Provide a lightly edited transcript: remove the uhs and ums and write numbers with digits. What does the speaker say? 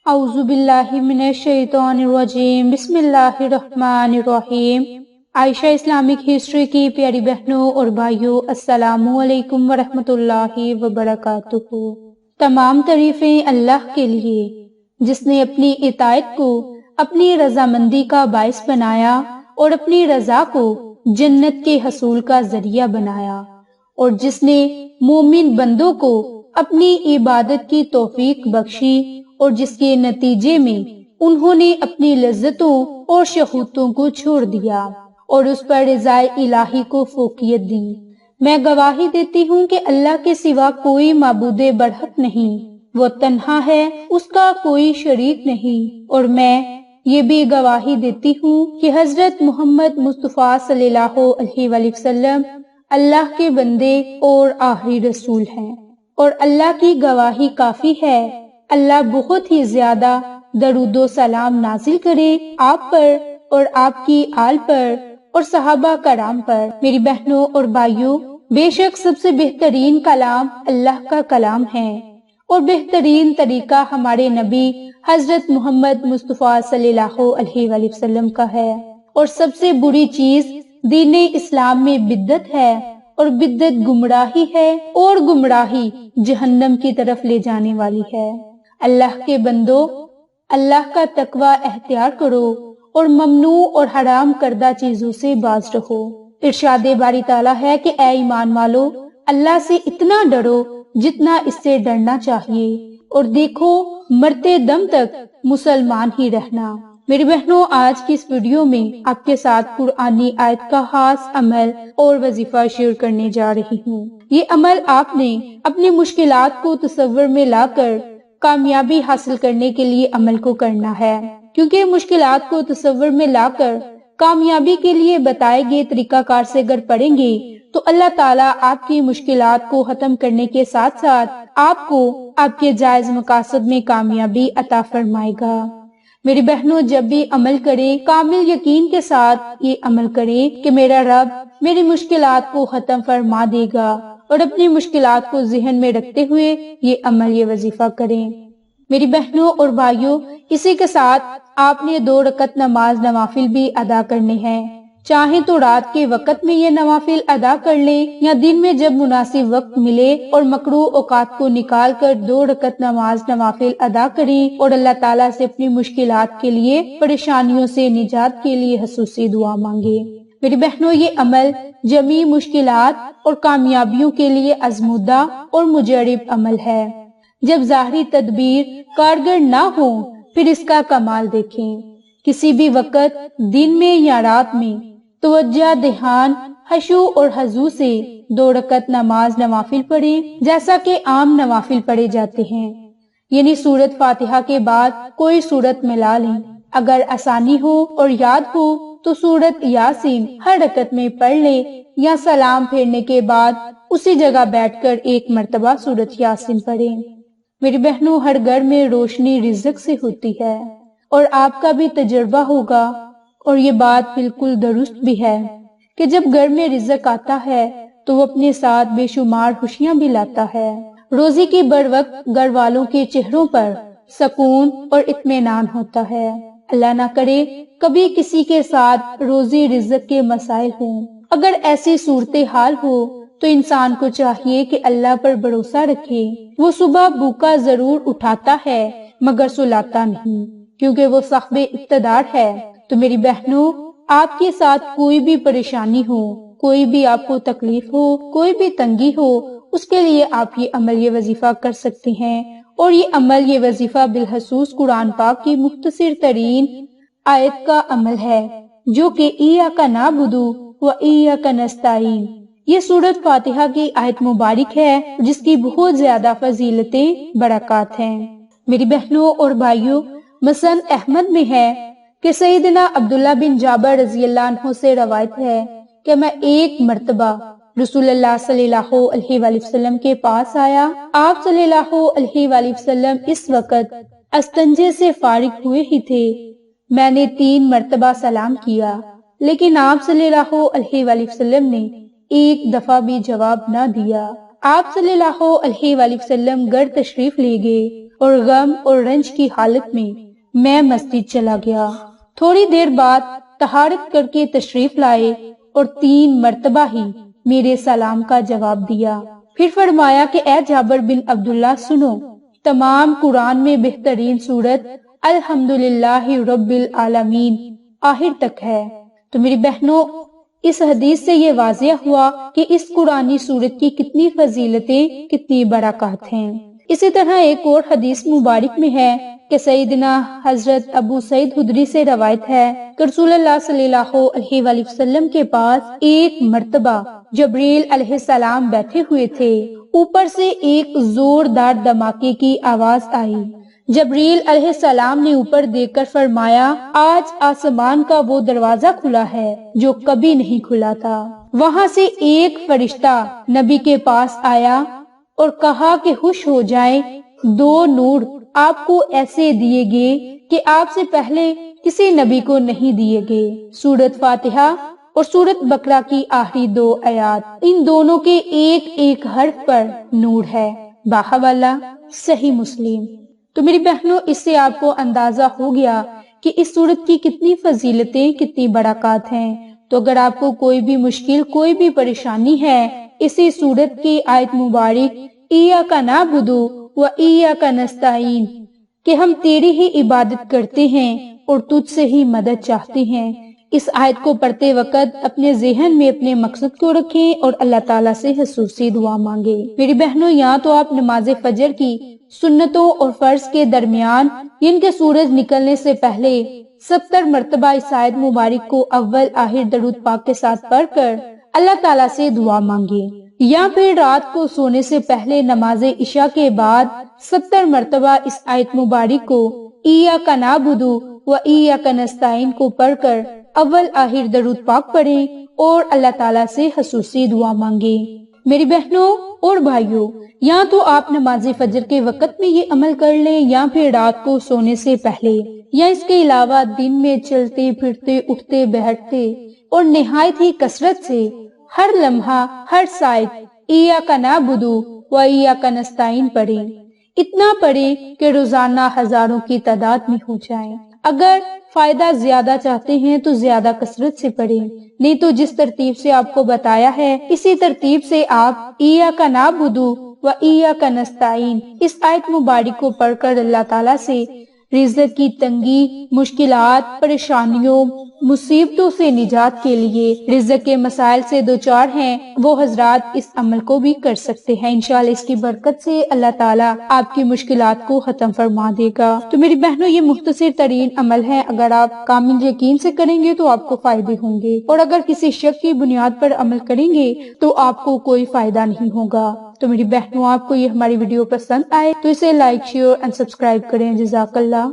اعوذ باللہ من الشیطان الرجیم، بسم اللہ الرحمن الرحیم۔ عائشہ اسلامک ہسٹری کی پیاری بہنوں اور بھائیوں، السلام علیکم ورحمۃ اللہ وبرکاتہ۔ تمام تعریفیں اللہ کے لیے جس نے اپنی اطاعت کو اپنی رضامندی کا باعث بنایا اور اپنی رضا کو جنت کے حصول کا ذریعہ بنایا، اور جس نے مومن بندوں کو اپنی عبادت کی توفیق بخشی اور جس کے نتیجے میں انہوں نے اپنی لذتوں اور شہوتوں کو چھوڑ دیا اور اس پر رضا الہی کو فوقیت دی۔ میں گواہی دیتی ہوں کہ اللہ کے سوا کوئی معبود برحق نہیں، وہ تنہا ہے، اس کا کوئی شریک نہیں، اور میں یہ بھی گواہی دیتی ہوں کہ حضرت محمد مصطفیٰ صلی اللہ علیہ وآلہ وسلم اللہ کے بندے اور آخری رسول ہیں، اور اللہ کی گواہی کافی ہے۔ اللہ بہت ہی زیادہ درود و سلام نازل کرے آپ پر اور آپ کی آل پر اور صحابہ کرام پر۔ میری بہنوں اور بھائیوں، بے شک سب سے بہترین کلام اللہ کا کلام ہے، اور بہترین طریقہ ہمارے نبی حضرت محمد مصطفیٰ صلی اللہ علیہ وآلہ وسلم کا ہے، اور سب سے بری چیز دین اسلام میں بدعت ہے، اور بدعت گمراہی ہے، اور گمراہی جہنم کی طرف لے جانے والی ہے۔ اللہ کے بندو، اللہ کا تقوی اختیار کرو اور ممنوع اور حرام کردہ چیزوں سے باز رہو۔ ارشاد باری تعالیٰ ہے کہ اے ایمان والو، اللہ سے اتنا ڈرو جتنا اس سے ڈرنا چاہیے، اور دیکھو مرتے دم تک مسلمان ہی رہنا۔ میری بہنوں، آج کی اس ویڈیو میں آپ کے ساتھ قرآنی آیت کا خاص عمل اور وظیفہ شیئر کرنے جا رہی ہوں۔ یہ عمل آپ نے اپنی مشکلات کو تصور میں لا کر کامیابی حاصل کرنے کے لیے عمل کو کرنا ہے، کیونکہ مشکلات کو تصور میں لا کر کامیابی کے لیے بتائے گئے طریقہ کار سے اگر پڑھیں گے تو اللہ تعالیٰ آپ کی مشکلات کو ختم کرنے کے ساتھ ساتھ آپ کو آپ کے جائز مقاصد میں کامیابی عطا فرمائے گا۔ میری بہنوں، جب بھی عمل کریں کامل یقین کے ساتھ یہ عمل کریں کہ میرا رب میری مشکلات کو ختم فرما دے گا، اور اپنی مشکلات کو ذہن میں رکھتے ہوئے یہ عمل، یہ وظیفہ کریں۔ میری بہنوں اور بھائیوں، اسی کے ساتھ آپ نے 2 رکعت نماز نوافل بھی ادا کرنے ہیں۔ چاہیں تو رات کے وقت میں یہ نوافل ادا کر لیں، یا دن میں جب مناسب وقت ملے اور مکروہ اوقات کو نکال کر 2 رکعت نماز نوافل ادا کریں، اور اللہ تعالیٰ سے اپنی مشکلات کے لیے، پریشانیوں سے نجات کے لیے خصوصی دعا مانگے۔ میری بہنوں، یہ عمل جمیع مشکلات اور کامیابیوں کے لیے آزمودہ اور مجرب عمل ہے۔ جب ظاہری تدبیر کارگر نہ ہو پھر اس کا کمال دیکھیں۔ کسی بھی وقت، دن میں یا رات میں، توجہ، دھیان، خشوع اور خضوع سے 2 رکعت نماز نوافل پڑھیں، جیسا کہ عام نوافل پڑھے جاتے ہیں، یعنی سورۃ فاتحہ کے بعد کوئی سورت ملا لیں۔ اگر آسانی ہو اور یاد ہو تو سورۃ یاسین ہر رکعت میں پڑھ لیں، یا سلام پھیرنے کے بعد اسی جگہ بیٹھ کر 1 مرتبہ سورۃ یاسین پڑھیں۔ میری بہنوں، ہر گھر میں روشنی رزق سے ہوتی ہے، اور آپ کا بھی تجربہ ہوگا، اور یہ بات بالکل درست بھی ہے کہ جب گھر میں رزق آتا ہے تو وہ اپنے ساتھ بے شمار خوشیاں بھی لاتا ہے۔ روزی کی بر وقت گھر والوں کے چہروں پر سکون اور اطمینان ہوتا ہے۔ اللہ نہ کرے کبھی کسی کے ساتھ روزی رزق کے مسائل ہوں۔ اگر ایسی صورتحال ہو تو انسان کو چاہیے کہ اللہ پر بھروسہ رکھے۔ وہ صبح بھوکا ضرور اٹھاتا ہے مگر سلاتا نہیں، کیونکہ وہ صاحب اقتدار ہے۔ تو میری بہنوں، آپ کے ساتھ کوئی بھی پریشانی ہو، کوئی بھی آپ کو تکلیف ہو، کوئی بھی تنگی ہو، اس کے لیے آپ یہ عمل، یہ وظیفہ کر سکتے ہیں۔ اور یہ عمل، یہ وظیفہ بالخصوص قرآن پاک کی مختصر ترین آیت کا عمل ہے، جو کہ ایاک نعبد و ایاک نستعین، یہ سورۃ فاتحہ کی آیت مبارک ہے، جس کی بہت زیادہ فضیلتیں، برکات ہیں۔ میری بہنوں اور بھائیوں، مسند احمد میں ہے کہ سیدنا عبداللہ بن جابر رضی اللہ عنہ سے روایت ہے کہ میں 1 مرتبہ رسول اللہ صلی اللہ علیہ وآلہ وسلم کے پاس آیا۔ آپ صلی اللہ علیہ وآلہ وسلم اس وقت استنجے سے فارغ ہوئے ہی تھے۔ میں نے 3 مرتبہ سلام کیا، لیکن آپ صلی اللہ علیہ وآلہ وسلم نے 1 دفعہ بھی جواب نہ دیا۔ آپ صلی اللہ علیہ وآلہ وسلم گھر تشریف لے گئے اور غم اور رنج کی حالت میں مسجد چلا گیا۔ تھوڑی دیر بعد طہارت کر کے تشریف لائے اور 3 مرتبہ ہی میرے سلام کا جواب دیا۔ پھر فرمایا کہ اے جابر بن عبداللہ سنو، تمام قرآن میں بہترین سورت الحمدللہ رب العالمین آخر تک ہے۔ تو میری بہنوں، اس حدیث سے یہ واضح ہوا کہ اس قرآنی سورت کی کتنی فضیلتیں، کتنی برکات ہیں۔ اسی طرح ایک اور حدیث مبارک میں ہے کہ سیدنا حضرت ابو سعید خدری سے روایت ہے کہ رسول اللہ صلی اللہ علیہ وآلہ وسلم کے پاس ایک مرتبہ جبریل علیہ السلام بیٹھے ہوئے تھے۔ اوپر سے ایک زوردار دھماکے کی آواز آئی۔ جبریل علیہ السلام نے اوپر دیکھ کر فرمایا، آج آسمان کا وہ دروازہ کھلا ہے جو کبھی نہیں کھلا تھا۔ وہاں سے ایک فرشتہ نبی کے پاس آیا اور کہا کہ خوش ہو جائیں، 2 نور آپ کو ایسے دیے گئے کہ آپ سے پہلے کسی نبی کو نہیں دیے گئے، سورت فاتحہ اور سورت بقرہ کی آخری 2 آیات، ان دونوں کے ایک ایک حرف پر نور ہے۔ باحوالہ صحیح مسلم۔ تو میری بہنوں، اس سے آپ کو اندازہ ہو گیا کہ اس سورت کی کتنی فضیلتیں، کتنی برکات ہیں۔ تو اگر آپ کو کوئی بھی مشکل، کوئی بھی پریشانی ہے، اسی سورت کی آیت مبارک ایاک نعبد و ایاک نستعین کہ ہم تیری ہی عبادت کرتے ہیں اور تجھ سے ہی مدد چاہتے ہیں، اس آیت کو پڑھتے وقت اپنے ذہن میں اپنے مقصد کو رکھیں اور اللہ تعالیٰ سے خصوصی دعا مانگے۔ میری بہنوں، یہاں تو آپ نماز فجر کی سنتوں اور فرض کے درمیان، ان کے سورج نکلنے سے پہلے 70 مرتبہ اس آیت مبارک کو اول آخر درود پاک کے ساتھ پڑھ کر اللہ تعالیٰ سے دعا مانگے، یا پھر رات کو سونے سے پہلے نماز عشاء کے بعد 70 مرتبہ اس آیت مبارک کو ایاک نعبد و ایاک نستعین کو پڑھ کر اول آخر درود پاک پڑھیں اور اللہ تعالیٰ سے خصوصی دعا مانگے۔ میری بہنوں اور بھائیوں، یا تو آپ نماز فجر کے وقت میں یہ عمل کر لیں یا پھر رات کو سونے سے پہلے، یا اس کے علاوہ دن میں چلتے پھرتے، اٹھتے بیٹھتے اور نہایت ہی کثرت سے ہر لمحہ، ہر سائد ایاک نعبد و ایاک نستعین پڑھیں۔ اتنا پڑھیں کہ روزانہ ہزاروں کی تعداد میں ہو جائیں۔ اگر فائدہ زیادہ چاہتے ہیں تو زیادہ کثرت سے پڑھیں، نہیں تو جس ترتیب سے آپ کو بتایا ہے اسی ترتیب سے آپ ایاک نعبد و ایاک نستعین اس آیت مبارک کو پڑھ کر اللہ تعالیٰ سے رزق کی تنگی، مشکلات، پریشانیوں، مصیبتوں سے نجات کے لیے، رزق کے مسائل سے دوچار ہیں، وہ حضرات اس عمل کو بھی کر سکتے ہیں۔ انشاءاللہ اس کی برکت سے اللہ تعالیٰ آپ کی مشکلات کو ختم فرما دے گا۔ تو میری بہنوں، یہ مختصر ترین عمل ہے، اگر آپ کامل یقین سے کریں گے تو آپ کو فائدے ہوں گے، اور اگر کسی شک کی بنیاد پر عمل کریں گے تو آپ کو کوئی فائدہ نہیں ہوگا۔ تو میری بہنوں، آپ کو یہ ہماری ویڈیو پسند آئے تو اسے لائک، شیئر اور سبسکرائب کریں۔ جزاک اللہ۔